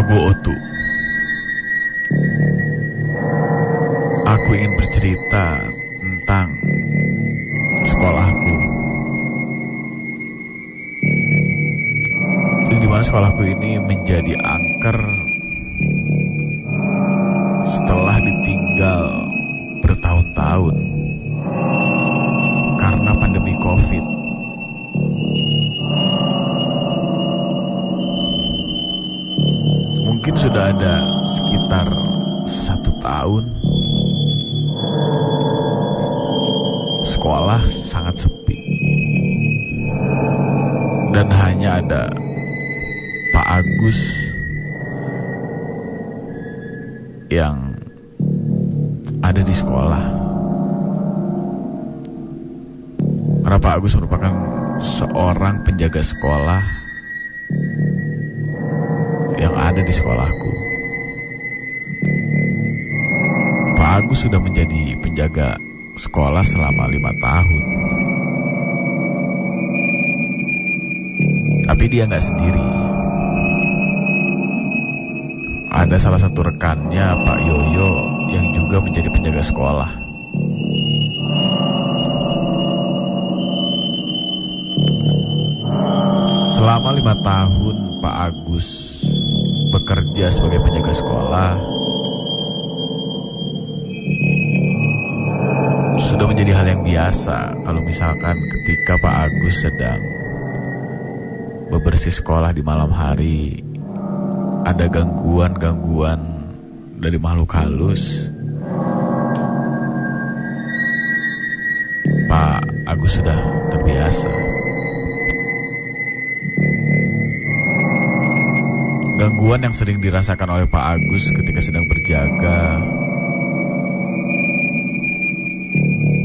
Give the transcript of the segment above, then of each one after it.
Aku Otu. Aku ingin bercerita tentang sekolahku. Yang dimana sekolahku ini menjadi angker setelah ditinggal bertahun-tahun karena pandemi COVID. Mungkin sudah ada sekitar 1 tahun sekolah sangat sepi dan hanya ada Pak Agus yang ada di sekolah. Karena Pak Agus merupakan seorang penjaga sekolah yang ada di sekolahku. Pak Agus sudah menjadi penjaga sekolah selama 5 tahun. Tapi dia nggak sendiri. Ada salah satu rekannya, Pak Yoyo, yang juga menjadi penjaga sekolah. Selama 5 tahun Pak Agus bekerja sebagai penjaga sekolah, sudah menjadi hal yang biasa kalau misalkan ketika Pak Agus sedang bebersih sekolah di malam hari, ada gangguan-gangguan dari makhluk halus, Pak Agus sudah terbiasa. Gangguan yang sering dirasakan oleh Pak Agus ketika sedang berjaga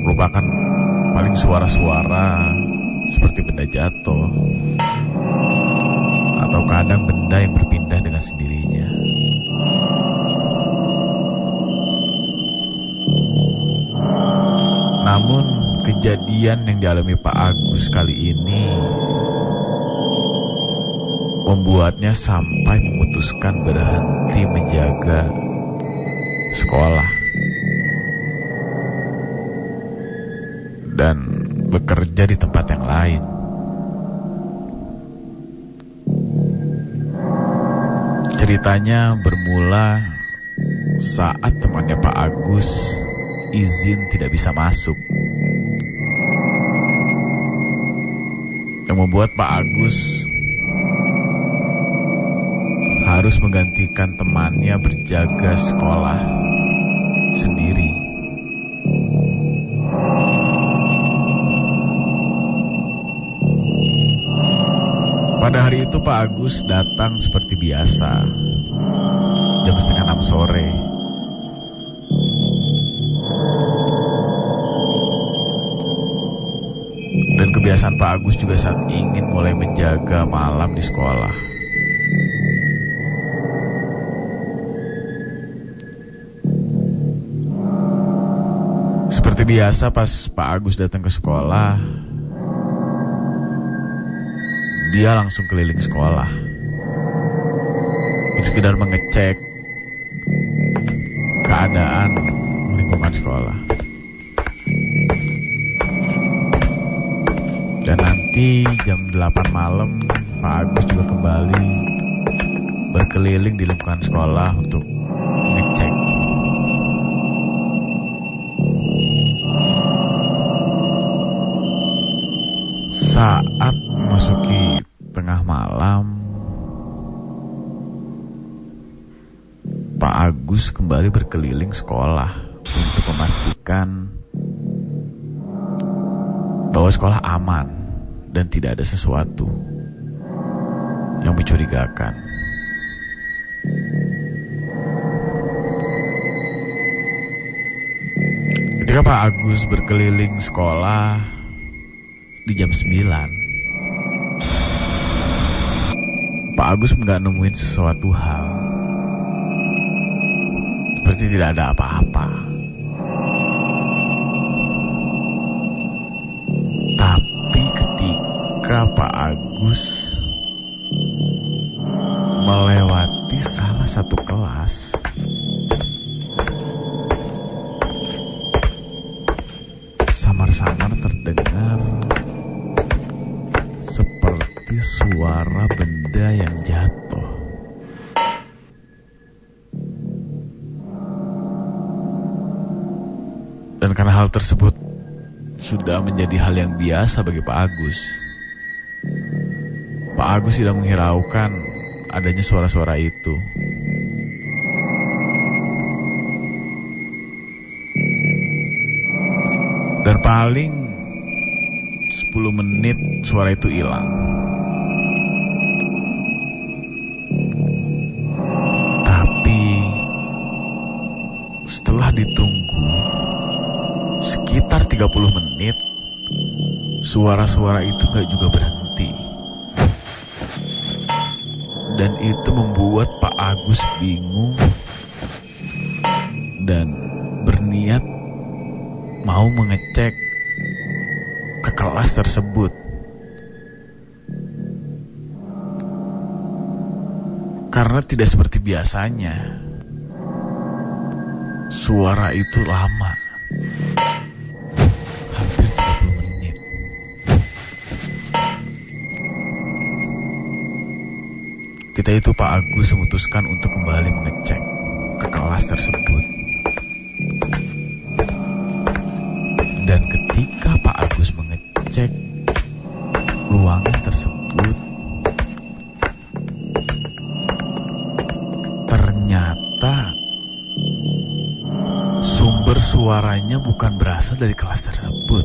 merupakan paling suara-suara seperti benda jatuh atau kadang benda yang berpindah dengan sendirinya. Namun kejadian yang dialami Pak Agus kali ini membuatnya sampai memutuskan berhenti menjaga sekolah dan bekerja di tempat yang lain. Ceritanya bermula saat temannya Pak Agus izin tidak bisa masuk, yang membuat Pak Agus harus menggantikan temannya berjaga sekolah sendiri. Pada hari itu Pak Agus datang seperti biasa, jam 5:30 sore. Dan kebiasaan Pak Agus juga saat ingin mulai menjaga malam di sekolah. Seperti biasa pas Pak Agus datang ke sekolah, dia langsung keliling sekolah untuk sekedar mengecek keadaan lingkungan sekolah. Dan nanti jam 8 malam Pak Agus juga kembali berkeliling di lingkungan sekolah untuk mengecek. Saat memasuki tengah malam, Pak Agus kembali berkeliling sekolah untuk memastikan bahwa sekolah aman dan tidak ada sesuatu yang mencurigakan. Ketika Pak Agus berkeliling sekolah di jam 9, Pak Agus nggak nemuin sesuatu hal, seperti tidak ada apa-apa. Tapi ketika Pak Agus melewati di salah satu kelas. Samar-samar terdengar seperti suara benda yang jatuh. Dan karena hal tersebut sudah menjadi hal yang biasa bagi Pak Agus, Pak Agus tidak menghiraukan adanya suara-suara itu. Dan paling 10 menit suara itu hilang. Tapi setelah ditunggu sekitar 30 menit, suara-suara itu gak juga berhenti. Dan itu membuat Pak Agus bingung dan berniat mau mengecek ke kelas tersebut. Karena tidak seperti biasanya, suara itu lama, hampir 30 menit. Kita itu Pak Agus memutuskan untuk kembali mengecek ke kelas tersebut. Dan ketika Pak Agus mengecek ruangan tersebut, ternyata sumber suaranya bukan berasal dari kelas tersebut,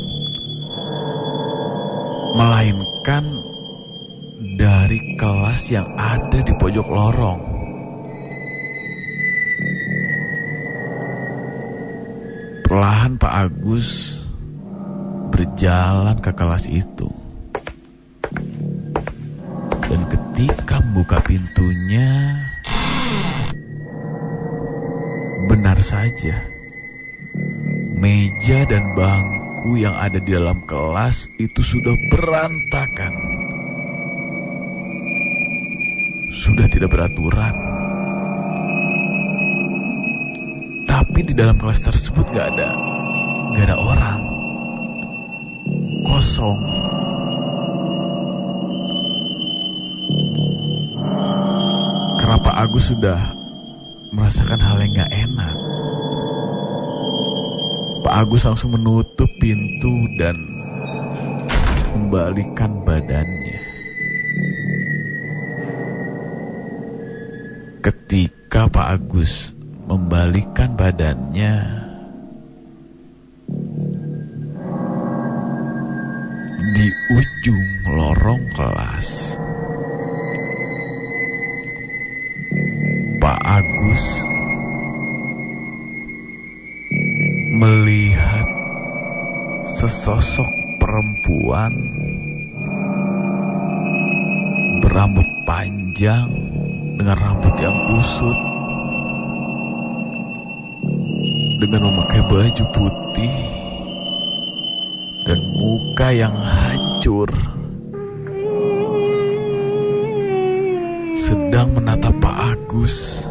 melainkan dari kelas yang ada di pojok lorong. Perlahan Pak Agus berjalan ke kelas itu. Dan ketika membuka pintunya, benar saja, meja dan bangku yang ada di dalam kelas itu sudah berantakan. Sudah tidak beraturan. Tapi di dalam kelas tersebut gak ada orang. Kosong. Karena Pak Agus sudah merasakan hal yang gak enak, Pak Agus langsung menutup pintu dan membalikkan badannya. Ketika Pak Agus membalikkan badannya, di ujung lorong kelas, Pak Agus melihat sesosok perempuan berambut panjang dengan rambut yang kusut, dengan memakai baju putih dan muka yang hancur, sedang menatap Pak Agus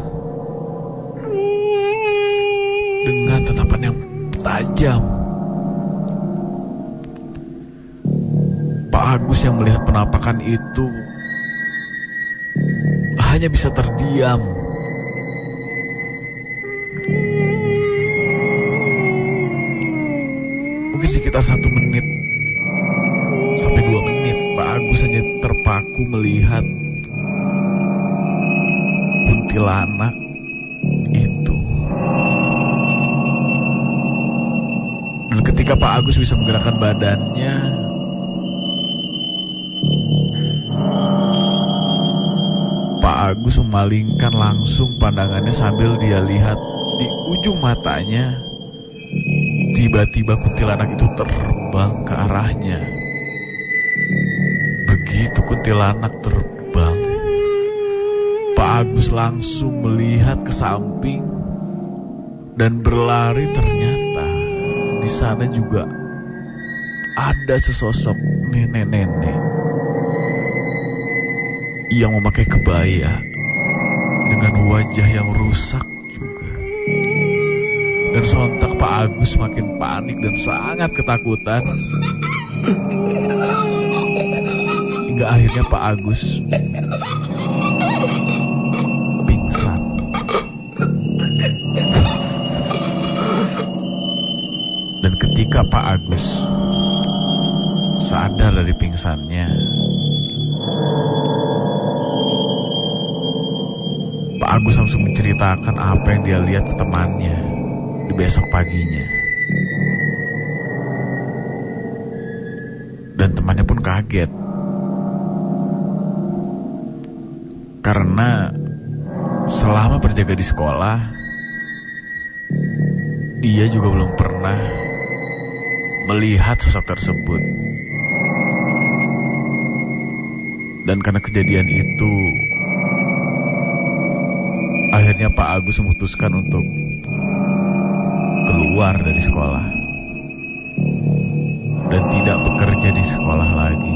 dengan tatapan yang tajam. Pak Agus yang melihat penampakan itu hanya bisa terdiam. Mungkin sekitar 1 menit sampai 2 menit Pak Agus hanya terpaku melihat kuntilanak itu. Dan ketika Pak Agus bisa menggerakkan badannya, Pak Agus memalingkan langsung pandangannya sambil dia lihat di ujung matanya. Tiba-tiba kuntilanak itu terbang ke arahnya. Begitu kuntilanak terbang, Pak Agus langsung melihat ke samping dan berlari. Ternyata di sana juga ada sesosok nenek-nenek yang memakai kebaya dengan wajah yang rusak juga. Dan sontak Pak Agus makin panik dan sangat ketakutan. Hingga akhirnya Pak Agus pingsan. Dan ketika Pak Agus sadar dari pingsannya, Pak Agus langsung menceritakan apa yang dia lihat ke temannya di besok paginya. Dan temannya pun kaget. Karena selama berjaga di sekolah, dia juga belum pernah melihat sosok tersebut. Dan karena kejadian itu, akhirnya Pak Agus memutuskan untuk keluar dari sekolah dan tidak bekerja di sekolah lagi.